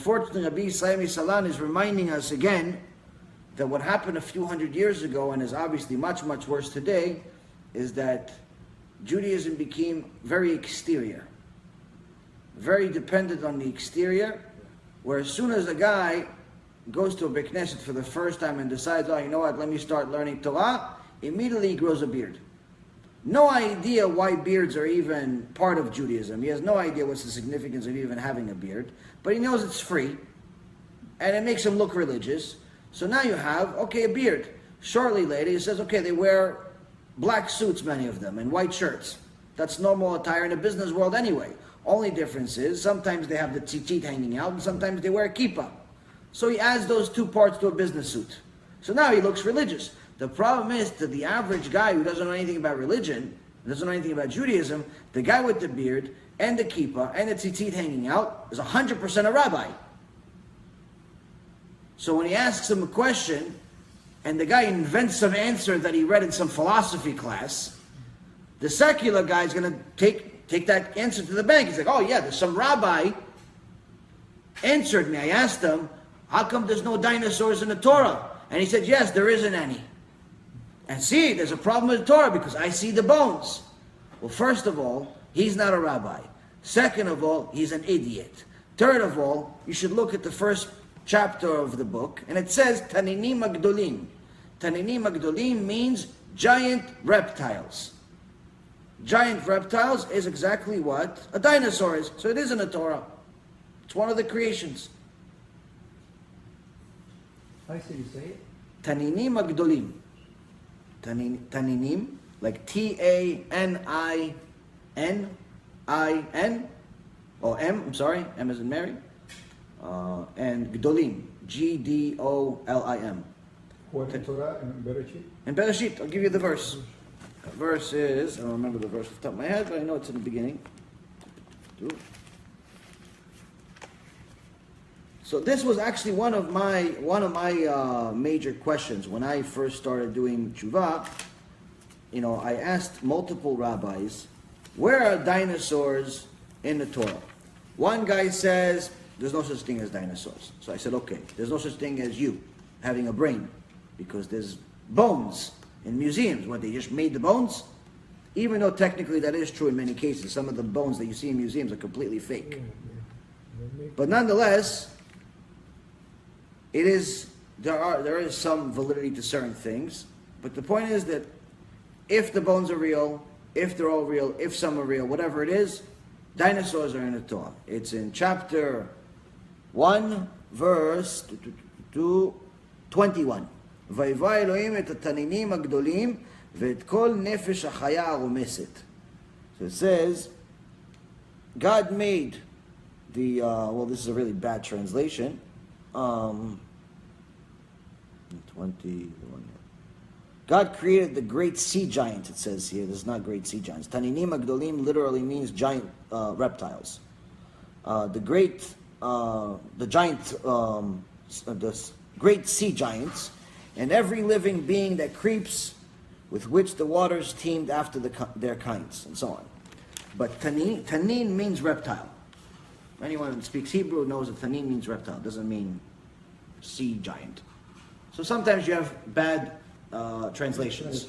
unfortunately, Rabbi Yisrael Salan is reminding us again that what happened a few hundred years ago, and is obviously much, much worse today, is that Judaism became very exterior. Very dependent on the exterior, where as soon as a guy goes to a Beit Knesset for the first time and decides, oh, you know what, let me start learning Torah, immediately he grows a beard. No idea why beards are even part of Judaism. He has no idea what's the significance of even having a beard, but he knows it's free, and it makes him look religious. So now you have, okay, a beard. Shortly later, he says, okay, they wear black suits, many of them, and white shirts. That's normal attire in the business world anyway. Only difference is, sometimes they have the tzitzit hanging out, and sometimes they wear a kippah. So he adds those two parts to a business suit. So now he looks religious. The problem is, to the average guy who doesn't know anything about religion, doesn't know anything about Judaism, the guy with the beard, and the kippah, and the tzitzit hanging out, is 100% a rabbi. So when he asks him a question, and the guy invents some answer that he read in some philosophy class, the secular guy is going to take that answer to the bank. He's like, oh yeah, there's some rabbi answered me. I asked him, how come there's no dinosaurs in the Torah? And he said, yes, there isn't any. And see, there's a problem with the Torah because I see the bones. Well, first of all, he's not a rabbi. Second of all, he's an idiot. Third of all, you should look at the first chapter of the book, and it says Taninim Agdolim. Taninim Agdolim means giant reptiles. Giant reptiles is exactly what a dinosaur is. So it is in the Torah. It's one of the creations. How should you say it? Taninim Agdolim. Taninim, like T-A-N-I-N-I-N, or M, I'm sorry, M as in Mary, and Gdolim, G-D-O-L-I-M. What in Torah and Bereshit? In Bereshit, I'll give you the verse. The verse is, I don't remember the verse off the top of my head, but I know it's in the beginning. So this was actually one of my major questions when I first started doing tshuva. You know, I asked multiple rabbis, where are dinosaurs in the Torah? One guy says, there's no such thing as dinosaurs. So I said, okay, there's no such thing as you having a brain, because there's bones in museums. What, they just made the bones? Even though technically that is true in many cases. Some of the bones that you see in museums are completely fake. But nonetheless, there is some validity to certain things, but the point is that if the bones are real, if they're all real, if some are real, whatever it is, dinosaurs are in the Torah. It's in chapter 1, verse 21. ויבא אלוהים את התנינים הגדולים ואת כל נפש החיה הרומסת. So it says, God made the, well, this is a really bad translation. 21. God created the great sea giants, it says here. This is not great sea giants. Taninim agdolim literally means giant reptiles. The great sea giants, and every living being that creeps, with which the waters teemed after their kinds, and so on. But tanin means reptile. Anyone who speaks Hebrew knows that tanin means reptile. It doesn't mean sea giant. So sometimes you have bad translations.